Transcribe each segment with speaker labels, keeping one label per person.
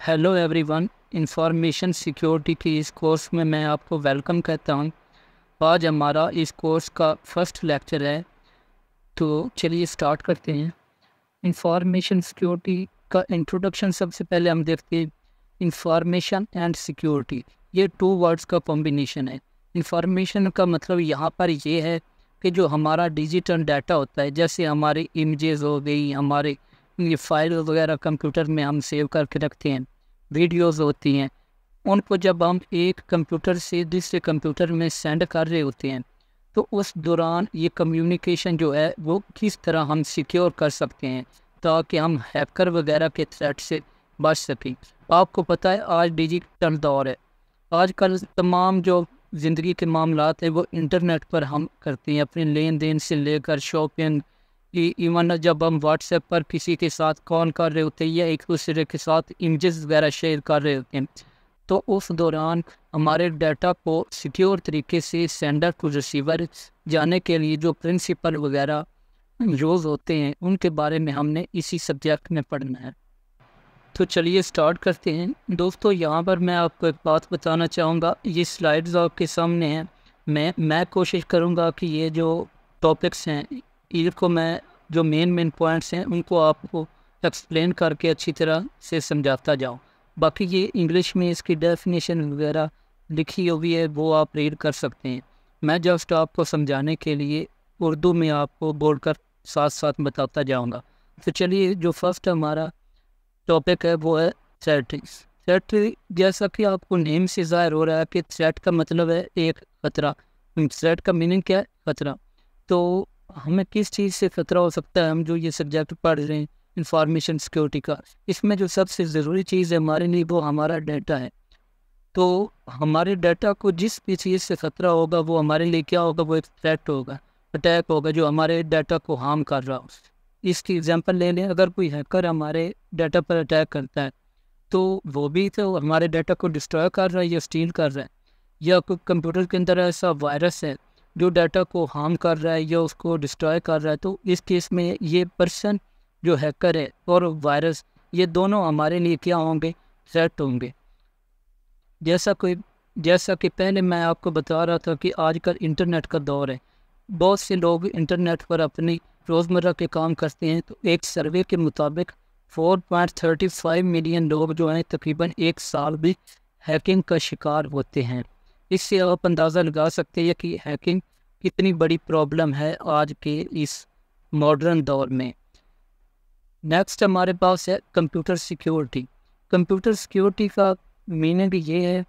Speaker 1: Hello everyone. Information security की इस course में मैं आपको वेलकम कहता हूं। आज हमारा इस कोर्स का फर्स्ट लेक्चर है, तो चलिए स्टार्ट करते हैं। इंफॉर्मेशन सिक्योरिटी का इंट्रोडक्शन सबसे पहले हम देखते हैं। इंफॉर्मेशन एंड सिक्योरिटी ये टू वर्ड्स का कॉम्बिनेशन है। इंफॉर्मेशन का मतलब यहाँ पर ये है कि जो हमारा डिजिटल डाटा होता है, जैसे हमारी इमेजेस हो गई, हमारे ये फाइल वगैरह कंप्यूटर में हम सेव करके रखते हैं, वीडियोस होती हैं, उनको जब हम एक कंप्यूटर से दूसरे कंप्यूटर में सेंड कर रहे होते हैं तो उस दौरान ये कम्युनिकेशन जो है वो किस तरह हम सिक्योर कर सकते हैं ताकि हम हैकर वगैरह के थ्रेट से बच सकें। आपको पता है आज डिजिटल दौर है। आजकल तमाम जो ज़िंदगी के मामलात हैं वो इंटरनेट पर हम करते हैं, अपने लेन देन से लेकर शॉपिंग, इवन जब हम व्हाट्सएप पर किसी के साथ कॉल कर रहे होते हैं या एक दूसरे के साथ इमेजेस वगैरह शेयर कर रहे होते हैं, तो उस दौरान हमारे डाटा को सिक्योर तरीके से सेंडर टू रिसीवर जाने के लिए जो प्रिंसिपल वगैरह यूज़ होते हैं उनके बारे में हमने इसी सब्जेक्ट में पढ़ना है। तो चलिए स्टार्ट करते हैं। दोस्तों, यहाँ पर मैं आपको एक बात बताना चाहूँगा। ये स्लाइड्स आपके सामने हैं। मैं कोशिश करूँगा कि ये जो टॉपिक्स हैं इनको मैं जो मेन पॉइंट्स हैं उनको आपको एक्सप्लेन करके अच्छी तरह से समझाता जाऊँ। बाकी ये इंग्लिश में इसकी डेफिनेशन वगैरह लिखी हुई है, वो आप रीड कर सकते हैं। मैं जस्ट आपको समझाने के लिए उर्दू में आपको बोलकर साथ साथ बताता जाऊँगा। तो चलिए, जो फर्स्ट हमारा टॉपिक है वो है थ्रेट। थ्रेट, जैसा कि आपको नेम से ज़ाहिर हो रहा है कि थ्रेट का मतलब है एक ख़तरा। थ्रेट का मीनिंग क्या है? ख़तरा। तो हमें किस चीज़ से ख़तरा हो सकता है? हम जो ये सब्जेक्ट पढ़ रहे हैं इंफॉर्मेशन सिक्योरिटी का, इसमें जो सबसे ज़रूरी चीज़ है हमारे लिए वो हमारा डाटा है। तो हमारे डाटा को जिस भी चीज़ से ख़तरा होगा वो हमारे लिए क्या होगा? वो एक थ्रेट होगा, अटैक होगा जो हमारे डाटा को हार्म कर रहा हो। इसकी एग्जांपल ले लें, अगर कोई हैकर हमारे डाटा पर अटैक करता है तो वो भी तो हमारे डाटा को डिस्ट्रॉय कर रहा है या स्टील कर रहा है, या कोई कंप्यूटर के अंदर ऐसा वायरस है जो डाटा को हार्म कर रहा है या उसको डिस्ट्रॉय कर रहा है। तो इस केस में ये पर्सन जो हैकर है और वायरस, ये दोनों हमारे लिए क्या होंगे? थ्रेट होंगे। जैसा कि पहले मैं आपको बता रहा था कि आजकल इंटरनेट का दौर है। बहुत से लोग इंटरनेट पर अपनी रोज़मर्रा के काम करते हैं। तो एक सर्वे के मुताबिक 4.35 मिलियन लोग जो हैं तकरीबन एक साल भी हैकिंग का शिकार होते हैं। इससे आप अंदाज़ा लगा सकते हैं कि हैकिंग कितनी बड़ी प्रॉब्लम है आज के इस मॉडर्न दौर में। नेक्स्ट हमारे पास है कंप्यूटर सिक्योरिटी। कंप्यूटर सिक्योरिटी का मीनिंग ये है,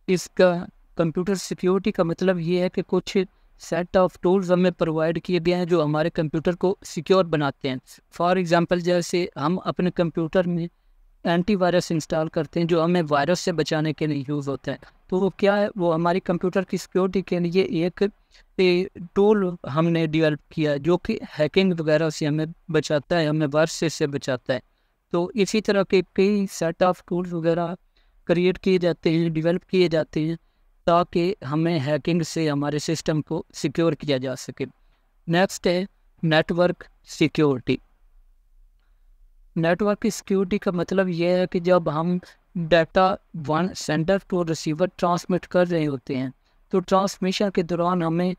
Speaker 1: इसका कंप्यूटर सिक्योरिटी का मतलब ये है कि कुछ सेट ऑफ टूल्स हमें प्रोवाइड किए गए हैं जो हमारे कंप्यूटर को सिक्योर बनाते हैं। फॉर एग्जांपल, जैसे हम अपने कंप्यूटर में एंटीवायरस इंस्टॉल करते हैं जो हमें वायरस से बचाने के लिए यूज़ होता है। तो वो क्या है? वो हमारी कंप्यूटर की सिक्योरिटी के लिए एक टूल हमने डेवलप किया है जो कि हैकिंग वगैरह से हमें बचाता है, हमें वायरस से बचाता है। तो इसी तरह के कई सेट ऑफ टूल्स वगैरह क्रिएट किए जाते हैं, डेवलप किए जाते हैं ताकि हमें हैकिंग से हमारे सिस्टम को सिक्योर किया जा सके। नेक्स्ट है नेटवर्क सिक्योरिटी। नेटवर्क सिक्योरिटी का मतलब ये है कि जब हम data one sender to receiver transmit कर रहे होते हैं तो ट्रांसमिशन के दौरान हमें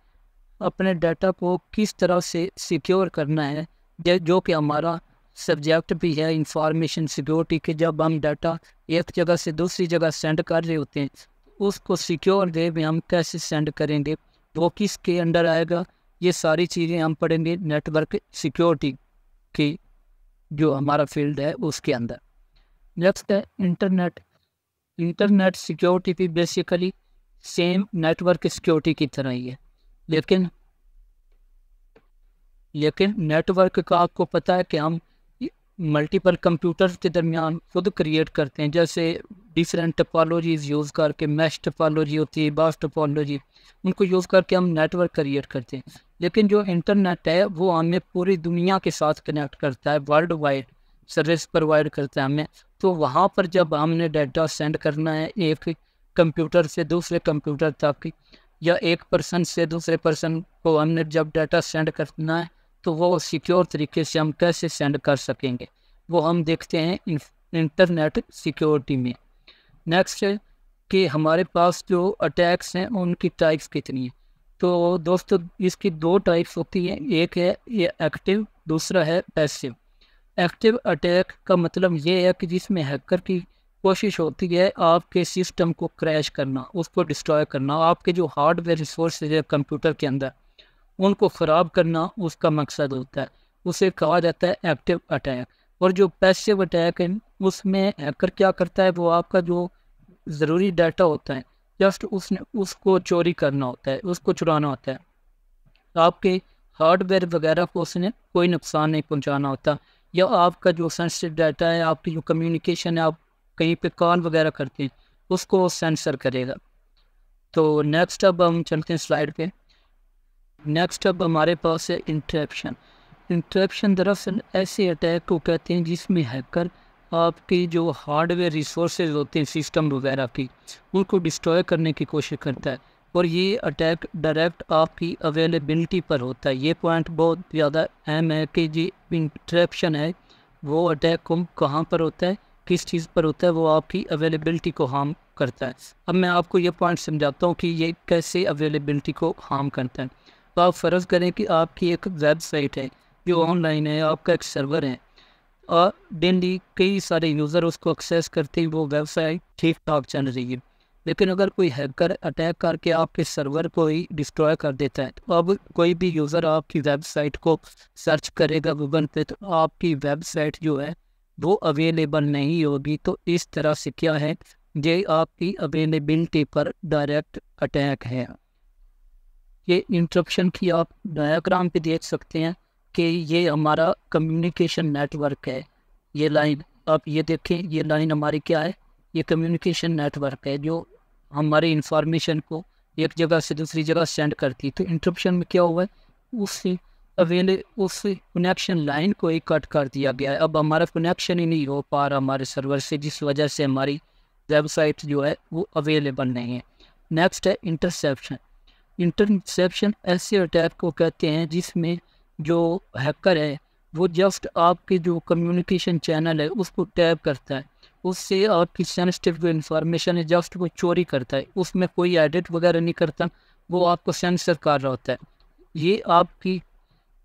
Speaker 1: अपने डाटा को किस तरह से सिक्योर करना है, जो कि हमारा सब्जेक्ट भी है इंफॉर्मेशन सिक्योरिटी के। जब हम डाटा एक जगह से दूसरी जगह सेंड कर रहे होते हैं उसको सिक्योर वे में हम कैसे सेंड करेंगे, वो किसके अंडर आएगा, ये सारी चीज़ें हम पढ़ेंगे नेटवर्क सिक्योरिटी की जो हमारा फील्ड है उसके अंदर। नेक्स्ट है इंटरनेट। इंटरनेट सिक्योरिटी भी बेसिकली सेम नेटवर्क सिक्योरिटी की तरह ही है, लेकिन नेटवर्क का आपको पता है कि हम मल्टीपल कंप्यूटर्स के दरमियान खुद क्रिएट करते हैं, जैसे डिफरेंट टोपोलॉजीज यूज़ करके। मैश टोपोलॉजी होती है, बास टोपोलॉजी, उनको यूज़ करके हम नेटवर्क क्रिएट करते हैं। लेकिन जो इंटरनेट है वो हमें पूरी दुनिया के साथ कनेक्ट करता है, वर्ल्ड वाइड सर्विस प्रोवाइड करता है हमें। तो वहाँ पर जब हमने डाटा सेंड करना है एक कंप्यूटर से दूसरे कंप्यूटर तक, या एक पर्सन से दूसरे पर्सन को हमने जब डाटा सेंड करना है तो वो सिक्योर तरीके से हम कैसे सेंड कर सकेंगे वो हम देखते हैं इंटरनेट सिक्योरिटी में। नेक्स्ट है कि हमारे पास जो अटैक्स हैं उनकी टाइप्स कितनी है। तो दोस्तों इसकी दो टाइप्स होती हैं, एक है ये एक्टिव, दूसरा है पैसिव। एक्टिव अटैक का मतलब ये है कि जिसमें हैकर की कोशिश होती है आपके सिस्टम को क्रैश करना, उसको डिस्ट्रॉय करना, आपके जो हार्डवेयर रिसोर्सेज है कंप्यूटर के अंदर उनको ख़राब करना उसका मकसद होता है, उसे कहा जाता है एक्टिव अटैक। और जो पैसिव अटैक है उसमें हैकर क्या करता है, वो आपका जो ज़रूरी डाटा होता है जस्ट उसने उसको चोरी करना होता है, उसको चुराना होता है, आपके हार्डवेयर वगैरह को उसने कोई नुकसान नहीं पहुंचाना होता, या आपका जो सेंसिटिव डाटा है, आपकी जो कम्युनिकेशन है, आप कहीं पे कॉल वगैरह करते हैं उसको सेंसर करेगा। तो नेक्स्ट अब हम चलते हैं स्लाइड पे। नेक्स्ट अब हमारे पास है इंट्रैप्शन। इंट्रैप्शन दरअसल ऐसे अटैक को कहते हैं जिसमें हैकर आपकी जो हार्डवेयर रिसोर्सेज होते हैं सिस्टम वगैरह की उनको डिस्ट्रॉय करने की कोशिश करता है, और ये अटैक डायरेक्ट आपकी अवेलेबिलिटी पर होता है। ये पॉइंट बहुत ज़्यादा अहम है कि जी इंट्रैप्शन है वो अटैक कहाँ पर होता है, किस चीज़ पर होता है, वो आपकी अवेलेबिलिटी को हार्म करता है। अब मैं आपको ये पॉइंट समझाता हूँ कि ये कैसे अवेलेबिलिटी को हार्म करता है। तो आप फ़र्ज़ करें कि आपकी एक वेबसाइट है जो ऑनलाइन है, आपका एक सर्वर है और डेली कई सारे यूज़र उसको एक्सेस करते ही वो वेबसाइट ठीक ठाक चल रही है। लेकिन अगर कोई हैकर अटैक करके आपके सर्वर को ही डिस्ट्रॉय कर देता है, तो अब कोई भी यूज़र आपकी वेबसाइट को सर्च करेगा गूगल पे तो आपकी वेबसाइट जो है वो अवेलेबल नहीं होगी। तो इस तरह से क्या है, ये आपकी अवेलेबिलिटी पर डायरेक्ट अटैक है। ये इंटरप्शन की आप डायग्राम पे देख सकते हैं कि ये हमारा कम्युनिकेशन नेटवर्क है। ये लाइन आप ये देखें, ये लाइन हमारी क्या है, ये कम्युनिकेशन नेटवर्क है जो हमारे इंफॉर्मेशन को एक जगह से दूसरी जगह सेंड करती है। तो इंटरप्शन में क्या हुआ है, उस कनेक्शन लाइन को ही कट कर दिया गया है। अब हमारा कनेक्शन ही नहीं हो पा रहा हमारे सर्वर से, जिस वजह से हमारी वेबसाइट जो है वो अवेलेबल नहीं है। नेक्स्ट है इंटरसेप्शन। इंटरसेप्शन ऐसे अटैक को कहते हैं जिसमें जो हैकर है वो जस्ट आपके जो कम्युनिकेशन चैनल है उसको टैप करता है, उससे आपकी सेंसिटिव जो इन्फॉर्मेशन है जस्ट वो चोरी करता है, उसमें कोई एडिट वगैरह नहीं करता, वो आपको सेंसर कर रहा होता है। ये आपकी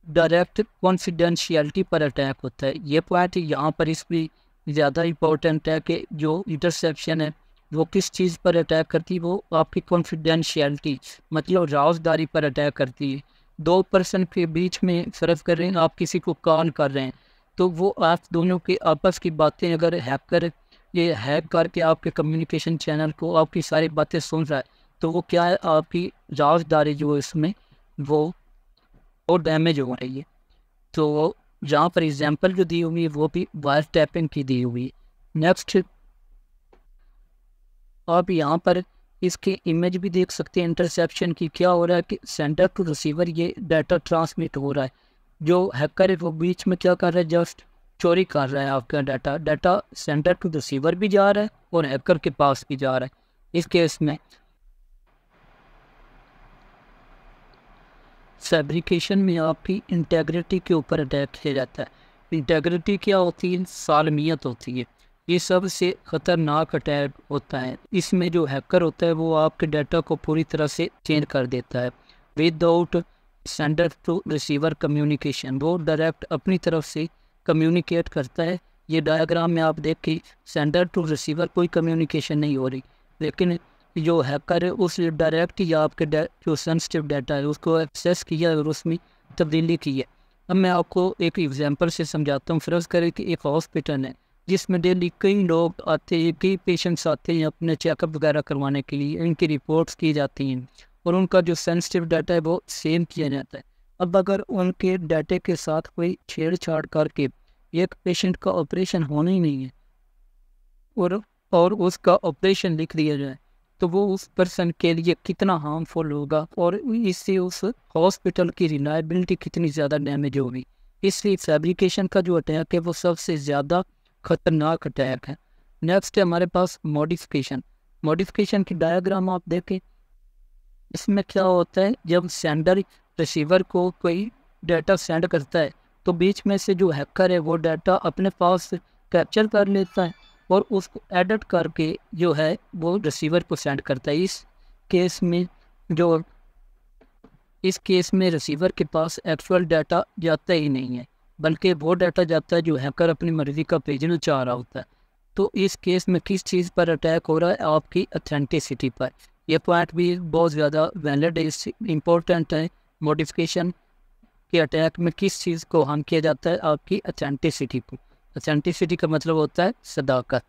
Speaker 1: डायरेक्ट कॉन्फिडेंशियलिटी पर अटैक होता है। ये पॉइंट यहाँ पर इसमें ज़्यादा इम्पोर्टेंट है कि जो इंटरसेप्शन है वो किस चीज़ पर अटैक करती है, वो आपकी कॉन्फिडेंशियलिटी मतलब राजदारी पर अटैक करती है। दो पर्सन के बीच में फ़र्क कर रहे हैं, आप किसी को कॉल कर रहे हैं तो वो आप दोनों के आपस की बातें अगर हैकर ये हैक करके आपके कम्युनिकेशन चैनल को आपकी सारी बातें सुन रहा है तो वो क्या है, आपकी राजदारी जो इसमें वो और डैमेज हो रही है। तो जहाँ पर एग्जांपल जो दी हुई है वो भी वायर टैपिंग की दी हुई है। नेक्स्ट आप यहाँ पर इसकी इमेज भी देख सकते हैं इंटरसेप्शन की। क्या हो रहा है कि सेंडर टू रिसीवर ये डाटा ट्रांसमिट हो रहा है, जो हैकर है वो बीच में क्या कर रहा है, जस्ट चोरी कर रहा है आपका डाटा सेंडर टू रिसीवर भी जा रहा है और हैकर के पास भी जा रहा है। इस केस में फैब्रिकेशन में आपकी इंटेग्रिटी के ऊपर अटैक किया जाता है। इंटेग्रिटी क्या होती है, सालमियत होती है। ये सबसे ख़तरनाक अटैक होता है। इसमें जो हैकर होता है वो आपके डाटा को पूरी तरह से चेंज कर देता है without sender to receiver communication. वो डायरेक्ट अपनी तरफ से कम्युनिकेट करता है। ये डायग्राम में आप देखिए सेंडर टू रिसीवर कोई कम्युनिकेशन नहीं हो रही, लेकिन जो हैकर है उस डायरेक्ट या आपके जो सेंसिटिव डाटा है उसको एक्सेस किया और उसमें तब्दीली की है। अब मैं आपको एक एग्जांपल से समझाता हूँ। फ़र्ज़ करें कि एक हॉस्पिटल है जिसमें डेली कई लोग आते हैं, कई पेशेंट्स आते हैं अपने चेकअप वगैरह करवाने के लिए, इनकी रिपोर्ट्स की जाती हैं और उनका जो सेंसिटिव डाटा है वो सेव किया जाता है। अब अगर उनके डाटे के साथ कोई छेड़छाड़ करके एक पेशेंट का ऑपरेशन होना ही नहीं है और उसका ऑपरेशन लिख दिया जाए तो वो उस पर्सन के लिए कितना हार्मफुल होगा और इससे उस हॉस्पिटल की रिलायबिलिटी कितनी ज़्यादा डैमेज होगी। इसलिए फैब्रिकेशन का जो अटैक है वो सबसे ज़्यादा ख़तरनाक अटैक है। नेक्स्ट है हमारे पास मॉडिफिकेशन। मॉडिफिकेशन की डायग्राम आप देखें, इसमें क्या होता है, जब सेंडर रिसीवर को कोई डाटा सेंड करता है तो बीच में से जो हैकर है वो डाटा अपने पास कैप्चर कर लेता है और उसको एडिट करके जो है वो रिसीवर को सेंड करता है। इस केस में रिसीवर के पास एक्चुअल डाटा जाता ही नहीं है, बल्कि वो डाटा जाता है जो हैकर अपनी मर्ज़ी का भेजना चाह रहा होता है। तो इस केस में किस चीज़ पर अटैक हो रहा है? आपकी ऑथेंटिसिटी पर। यह पॉइंट भी बहुत ज़्यादा वैलिड इम्पोर्टेंट है। मॉडिफिकेशन के अटैक में किस चीज़ को हार्म किया जाता है? आपकी ऑथेंटिसिटी को। ऑथेंटिसिटी का मतलब होता है सदाकत।